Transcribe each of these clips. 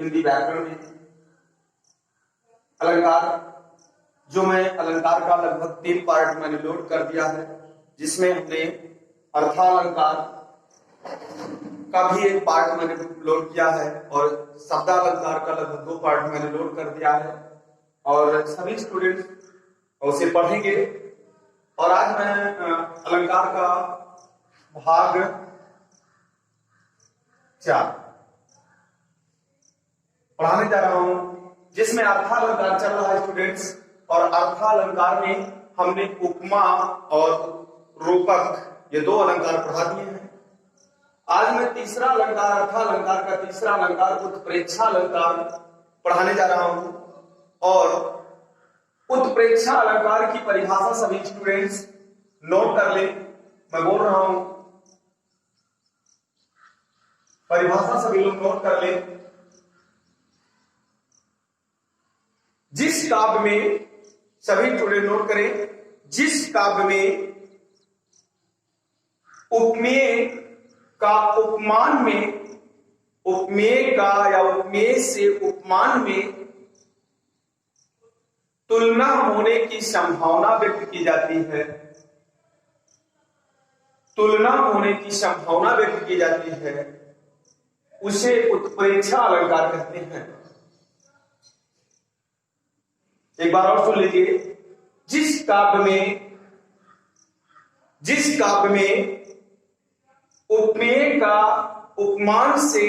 हिंदी व्याकरण में अलंकार, जो मैं अलंकार का लगभग 3 पार्ट मैंने लोड कर दिया है, जिसमें हमने अर्थालंकार का भी एक पार्ट मैंने लोड किया है और शब्दालंकार का लगभग 2 पार्ट मैंने लोड कर दिया है और सभी स्टूडेंट्स उसे पढ़ेंगे। और आज मैं अलंकार का भाग 4 पढ़ाने जा रहा हूं, जिसमें अर्थालंकार चल रहा है स्टूडेंट्स। और अर्थालंकार में हमने उपमा और रूपक ये 2 अलंकार पढ़ा दिए हैं। आज मैं तीसरा अलंकार, अर्थालंकार का तीसरा अलंकार उत्प्रेक्षा अलंकार पढ़ाने जा रहा हूं। और उत्प्रेक्षा अलंकार की परिभाषा सभी स्टूडेंट्स नोट कर ले, मैं बोल रहा हूं, परिभाषा सभी लोग नोट कर ले। जिस काव्य में, सभी स्टूडेंट नोट करें, जिस काव्य में उपमेय का उपमान में, उपमेय का या उपमेय से उपमान में तुलना होने की संभावना व्यक्त की जाती है, तुलना होने की संभावना व्यक्त की जाती है, उसे उत्प्रेक्षा अलंकार कहते हैं। एक बार और सुन लीजिए। जिस काव्य में उपमेय का उपमान से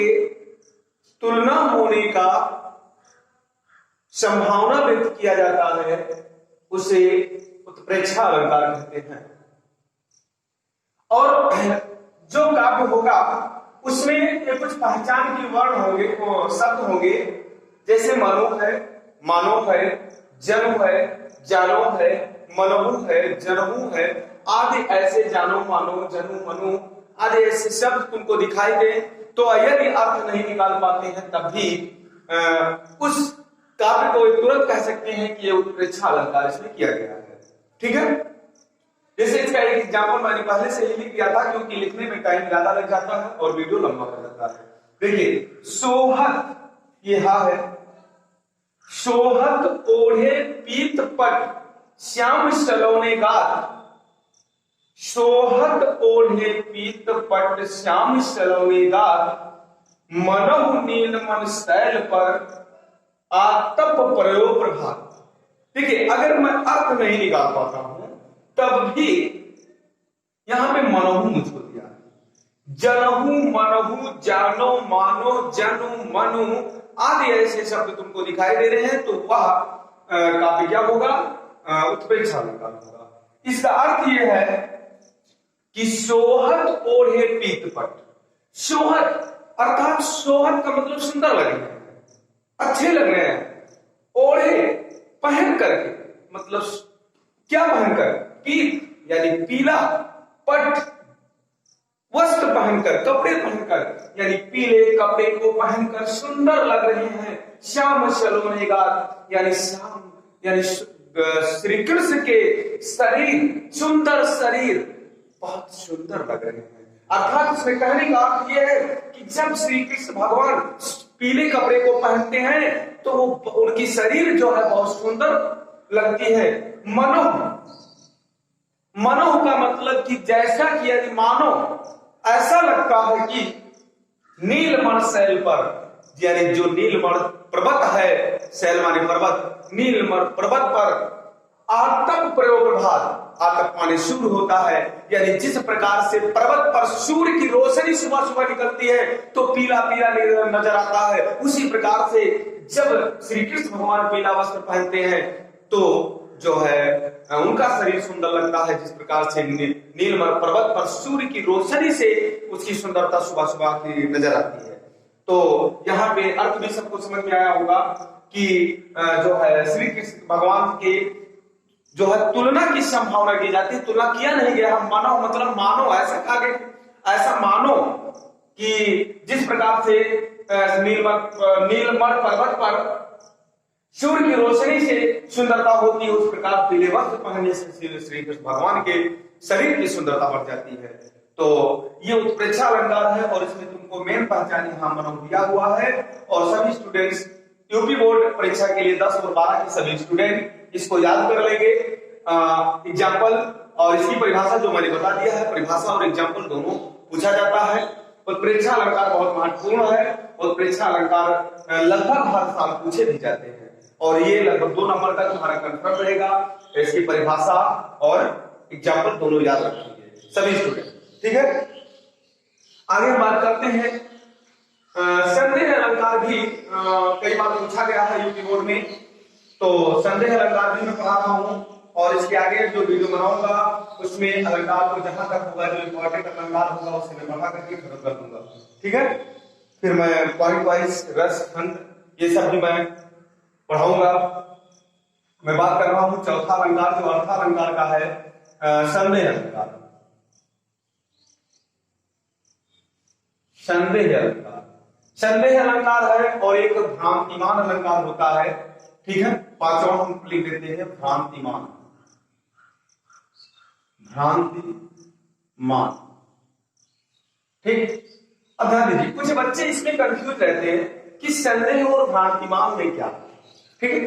तुलना होने का संभावना व्यक्त किया जाता है, उसे उत्प्रेक्षा अलंकार कहते हैं। और जो काव्य होगा उसमें ये कुछ पहचान के वर्ण होंगे, शब्द होंगे, जैसे मनु है, मानो है, जनु है, जानो है, मनहु है, जनहु है आदि ऐसे जानो, मानो, जनु, मनु आदि ऐसे शब्द तुमको दिखाई दे, तो यदि अर्थ नहीं निकाल पाते हैं तब भी उस काव्य को तुरंत कह सकते हैं कि ये उत्प्रेक्षा अलंकार इसमें किया गया है। ठीक है। जैसे इसका एक एग्जाम्पल मैंने पहले से ही लिख दिया था, क्योंकि लिखने में टाइम ज्यादा लग जाता है और वीडियो लंबा हो जाता है। देखिए, सोहत, ये हा है, सोहत ओढ़े पीत पट श्याम सलोने गात, सोहत ओढ़े पीत पट श्याम सलोने गात, मनहु नील मन शैल पर आतप प्रयोग प्रभात। देखिए, अगर मैं अर्थ नहीं निकाल पाता हूं तब भी यहां पे मनहु मुझको दिया है। जनहु, मनहु, जानो, मानो, जनु, मनु आदि ऐसे शब्द तुमको दिखाई दे रहे हैं, तो वह काव्य क्या होगा? उत्प्रेक्षा अलंकार होगा। इसका अर्थ यह है कि सोहत ओढ़े पीत पट। सोहत अर्थात सोहत का मतलब सुंदर लग रहे हैं, अच्छे लग रहे हैं। ओढ़े पहन करके, मतलब क्या पहनकर? पीत यानी पीला, पट वस्त्र पहनकर, कपड़े पहनकर, यानी पीले कपड़े को पहनकर सुंदर लग रहे हैं। श्याम सलोने गात यानी श्याम, यानी श्री कृष्ण के शरीर, सुंदर शरीर बहुत सुंदर लग रहे हैं। अर्थात इसमें कहने का अर्थ यह है कि जब श्री कृष्ण भगवान पीले कपड़े को पहनते हैं तो वो उनकी शरीर जो है बहुत सुंदर लगती है। मनो, मनो का मतलब कि जैसा कि, यदि मानो ऐसा लगता है कि नीलमण शैल पर, यानी जो नीलमण पर्वत है, शैल माने पर्वत, नीलमण पर्वत पर आतप प्रयोग प्रभात, आतप माने सूर्य होता है, यानी जिस प्रकार से पर्वत पर सूर्य की रोशनी सुबह सुबह निकलती है तो पीला पीला नजर आता है, उसी प्रकार से जब श्री कृष्ण भगवान पीला वस्त्र पहनते हैं तो जो है उनका शरीर सुंदर लगता है, जिस प्रकार से नीलमण पर्वत पर सूर्य की रोशनी से उसकी सुंदरता सुबह सुबह की नजर आती है। तो यहाँ पे अर्थ भी सबको समझ में आया होगा कि जो है श्री कृष्ण भगवान के जो है तुलना की संभावना की जाती है। तुलना किया नहीं गया, हम मानो मतलब मानो, ऐसा कहा गया, ऐसा मानो कि जिस प्रकार से नीलमण पर्वत पर सूर्य की रोशनी से सुंदरता होती है, उस प्रकार पीले वस्त्र पहनने से श्री कृष्ण भगवान के शरीर की सुंदरता बढ़ जाती है। तो ये उत्प्रेक्षा अलंकार है और इसमें तुमको मेन पहचान यहाँ मनोह दिया हुआ है। और सभी स्टूडेंट्स यूपी बोर्ड परीक्षा के लिए 10 और 12 के सभी स्टूडेंट इसको याद कर लेंगे। एग्जाम्पल और इसकी परिभाषा जो मैंने बता दिया है, परिभाषा और एग्जाम्पल दोनों पूछा जाता है। उत्प्रेक्षा अलंकार बहुत महत्वपूर्ण है। उत्प्रेक्षा अलंकार लगभग हर साल पूछे भी जाते हैं और ये लगभग 2 नंबर तक तुम्हारा कंफर्म रहेगा। इसकी परिभाषा और एग्जाम्पल दोनों याद रखेंगे सभी स्टूडेंट, ठीक है। आगे हम बात करते हैं संदेह अलंकार भी कई बार पूछा गया है यूपी बोर्ड में, तो संदेह अलंकार भी मैं पढ़ा रहा हूँ और इसके आगे जो वीडियो बनाऊंगा उसमें अलंकार को जहां तक होगा जो इंपॉर्टेंट अलंकार होगा उसे मैं पढ़ा करके खत्म कर दूंगा, ठीक है। फिर मैं पॉइंट वाइज रस खंड ये सब भी मैं पढ़ाऊंगा। मैं बात कर रहा हूं चौथा अलंकार जो अर्थालंकार का है, संदेह अलंकार। संदेह अलंकार संदेह अलंकार है और एक भ्रांतिमान अलंकार होता है, ठीक है। पांचवा हम लिख देते हैं भ्रांतिमान। भ्रांतिमान, ठीक। अब ध्यान दीजिए, कुछ बच्चे इसमें कंफ्यूज रहते हैं कि संदेह और भ्रांतिमान में क्या, ठीक है।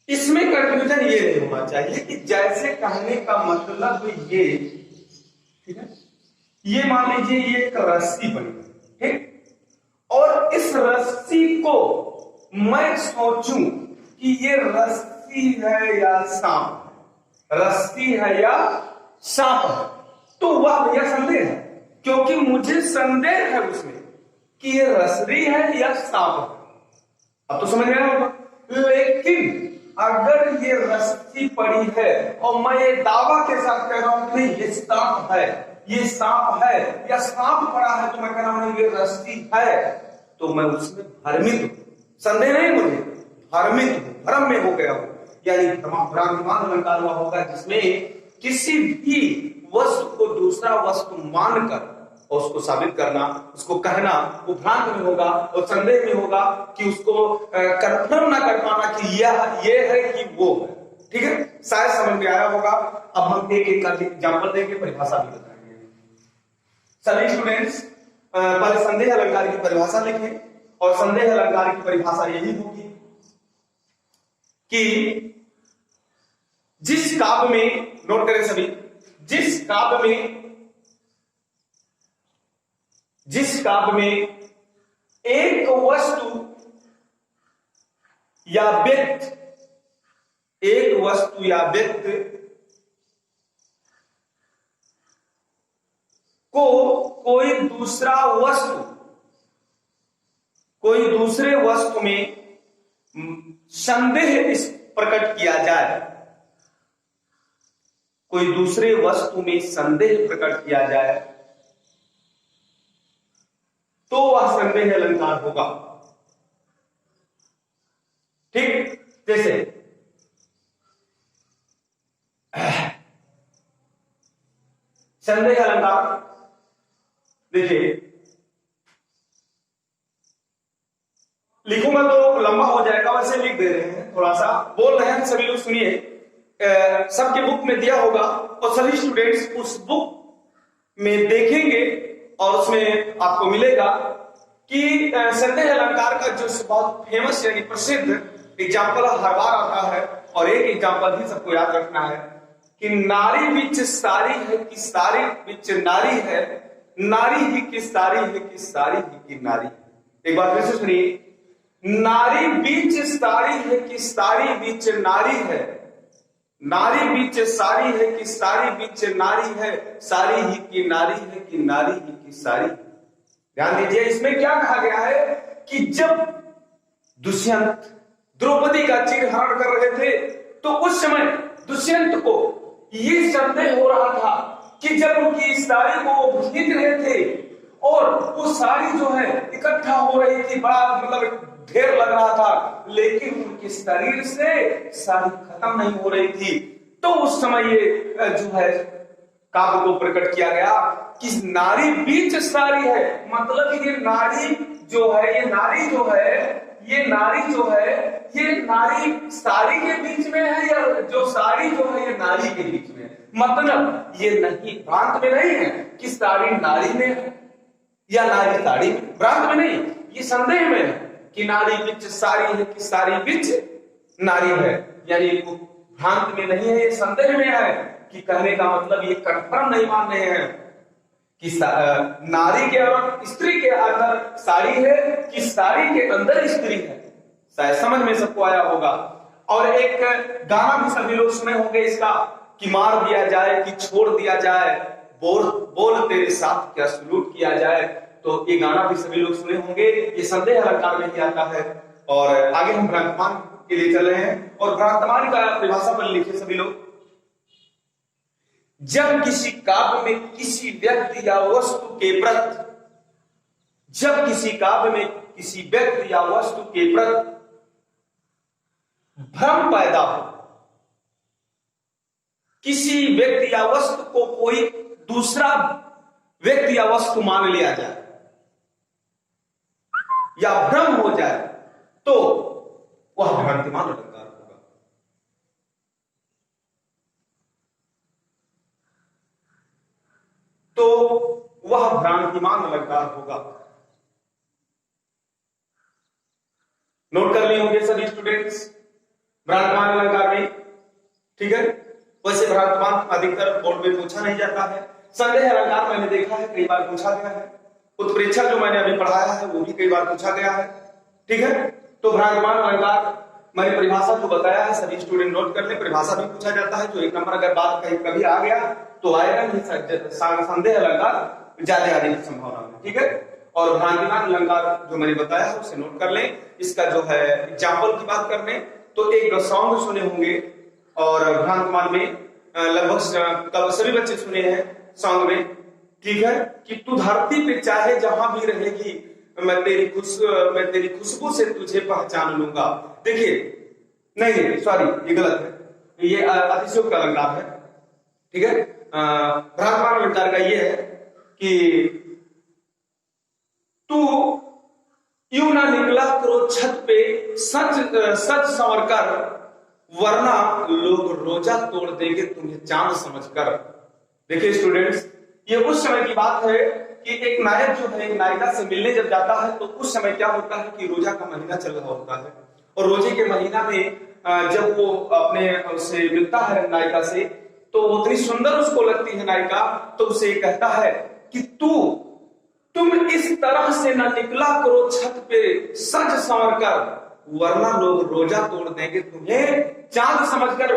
इसमें कंफ्यूजन ये नहीं होना चाहिए कि जैसे कहने का मतलब ये, ठीक है, ये मान लीजिए ये एक रस्सी बनी, ठीक, और इस रस्सी को मैं सोचूं कि ये रस्सी है या सांप, रस्सी है या सांप है, तो वह भैया संदेह है, क्योंकि मुझे संदेह है उसमें कि ये रस्सी है या सांप है। अब तो समझ में आया होगा। लेकिन अगर ये रस्सी पड़ी है और मैं ये दावा के साथ कह रहा हूं कि नहीं ये सांप है, ये सांप है, या सांप पड़ा है तो मैं कह रहा हूं नहीं ये रस्सी है, तो मैं उसमें भ्रमित हूं। संदेह नहीं, मुझे भ्रमित हूं, भ्रम में हो गया हूं। यानी भ्रांतिमान अलंकार हुआ होगा जिसमें किसी भी वस्तु को दूसरा वस्तु मानकर और उसको साबित करना, उसको कहना, वो भ्रांत में होगा और संदेह में होगा कि उसको कंफर्म ना कर पाना कि यह ये है कि वो है, ठीक है। शायद समझ में आया होगा। अब हम एक एक करके एग्जांपल देंगे, परिभाषा भी बताएंगे। सभी स्टूडेंट्स पहले संदेह अलंकार की परिभाषा लिखें और संदेह अलंकार की परिभाषा यही होगी कि जिस काव्य में, नोट करें सभी, जिस काव्य में एक वस्तु या व्यक्ति, एक वस्तु या व्यक्ति को कोई दूसरे वस्तु में संदेह प्रकट किया जाए, कोई दूसरे वस्तु में संदेह प्रकट किया जाए तो वह संदेह अलंकार होगा, ठीक। जैसे संदेह अलंकार देखिए, लिखूंगा तो लंबा हो जाएगा, वैसे लिख दे रहे हैं, थोड़ा सा बोल रहे हैं, सभी लोग सुनिए। सबके बुक में दिया होगा और सभी स्टूडेंट्स उस बुक में देखेंगे और उसमें आपको मिलेगा कि संदेह अलंकार का जो बहुत फेमस यानी प्रसिद्ध एग्जाम्पल हर बार आता है और एक एग्जाम्पल ही सबको याद रखना है कि नारी बिच सारी है कि सारी बिच नारी है, नारी ही की सारी है कि सारी ही की नारी। एक बार फिर से सुनिए, नारी बीच सारी है कि सारी बीच नारी है, नारी बीच सारी है कि सारी बीच नारी है, सारी ही की नारी है कि नारी ही की सारी। ध्यान दीजिए, इसमें क्या कहा गया है कि जब दुष्यंत द्रौपदी का चिरहरण कर रहे थे तो उस समय दुष्यंत को ये संदेह हो रहा था कि जब उनकी साड़ी को वो खींच रहे थे और वो साड़ी जो है इकट्ठा हो रही थी, बड़ा मतलब ढेर लग रहा था, लेकिन उनके शरीर से साड़ी खत्म नहीं हो रही थी, तो उस समय ये जो है काव्य को प्रकट किया गया कि नारी बीच सारी है, मतलब ये नारी जो है, ये नारी जो है, ये नारी जो है, ये नारी साड़ी के बीच में है या जो साड़ी जो है ये नारी के बीच में है, मतलब ये नहीं, भ्रांत में नहीं है कि साड़ी नारी में है या नारी साड़ी में, भ्रांत में नहीं, ये संदेह में है कि नारी बिच साड़ी है कि साड़ी बिच नारी है, यानी भ्रांत में नहीं है, ये संदेह में है कि कहने का मतलब ये कंफर्म नहीं मान रहे हैं कि नारी के और स्त्री के अंदर साड़ी है कि साड़ी के अंदर स्त्री है। शायद समझ में सबको आया होगा। और एक गाना भी सभी लोग सुने होंगे इसका कि मार दिया जाए कि छोड़ दिया जाए, बोल बोल तेरे साथ क्या सलूट किया जाए, तो ये गाना भी सभी लोग सुने होंगे। ये संदेह अलंकार में ही आता है। और आगे हम भ्रांतमान के लिए चल रहे हैं और भ्रांतमान का परिभाषा पर लिखे सभी लोग। जब किसी काव्य में किसी व्यक्ति या वस्तु के प्रति, जब किसी काव्य में किसी व्यक्ति या वस्तु के प्रति भ्रम पैदा हो, किसी व्यक्ति या वस्तु को कोई दूसरा व्यक्ति या वस्तु मान लिया जाए या भ्रम हो जाए, तो वह भ्रांतिमान अलंकार होगा। तो वह भ्रांतिमान अलंकार होगा। नोट कर लिए होंगे सभी स्टूडेंट्स भ्रांतिमान अलंकार में, ठीक है। वैसे भ्रांतिमान अधिकतर बोर्ड में पूछा नहीं जाता है। संदेह अलंकार मैंने देखा है कई बार पूछा गया है। उत्प्रेक्षा जो मैंने अभी पढ़ाया है वो भी कई बार पूछा गया है, ठीक है। तो भ्रांतिमान अलंकार मैंने परिभाषा जो बताया है सभी स्टूडेंट नोट कर ले। परिभाषा भी पूछा जाता है, जो एक नंबर अगर बात कहीं कभी आ गया तो आएगा नहीं, संदेह अलंकार ज्यादा आने की संभावना है, ठीक है। और भ्रांतिमान अलंकार जो मैंने बताया है उसे नोट कर लें। इसका जो है एग्जाम्पल की बात कर लें तो एक सॉन्ग सुने होंगे और भ्रांतिमान में लगभग सभी बच्चे सुने हैं सॉन्ग में, ठीक है, कि तू धरती पे चाहे जहां भी रहेगी मैं तेरी खुशबू से तुझे पहचान लूंगा। देखिए नहीं सॉरी ये गलत है, ये अतिशयोक्ति का अलंकार है, ठीक है। भ्रांतिमान अलंकार का ये है कि तू यूं ना निकला करो छत पे सच संवर कर, वरना लोग रोजा तोड़ देंगे तुम्हें चांद समझकर। देखिए स्टूडेंट्स, ये उस समय की बात है कि एक नायक जो है एक नायिका से मिलने जब जाता है तो उस समय क्या होता है कि रोजा का महीना चल रहा होता है और रोजे के महीना में जब वो अपने उससे मिलता है नायिका से तो उतनी सुंदर उसको लगती है नायिका, तो उसे कहता है कि तुम इस तरह से ना निकला करो छत पे सज संवर कर, वरना लोग रोजा तोड़ देंगे तुम्हें चांद समझकर।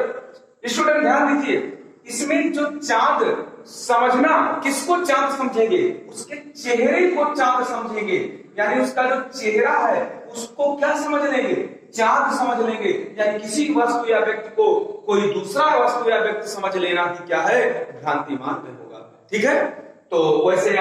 स्टूडेंट ध्यान दीजिए, इसमें जो चांद समझना, किसको चांद समझेंगे? उसके चेहरे को चांद समझेंगे, यानी उसका जो चेहरा है उसको क्या समझ लेंगे? चांद समझ लेंगे। यानी किसी वस्तु या व्यक्ति को कोई दूसरा वस्तु या व्यक्ति समझ लेना ही क्या है? भ्रांतिमान में होगा, ठीक है। तो वैसे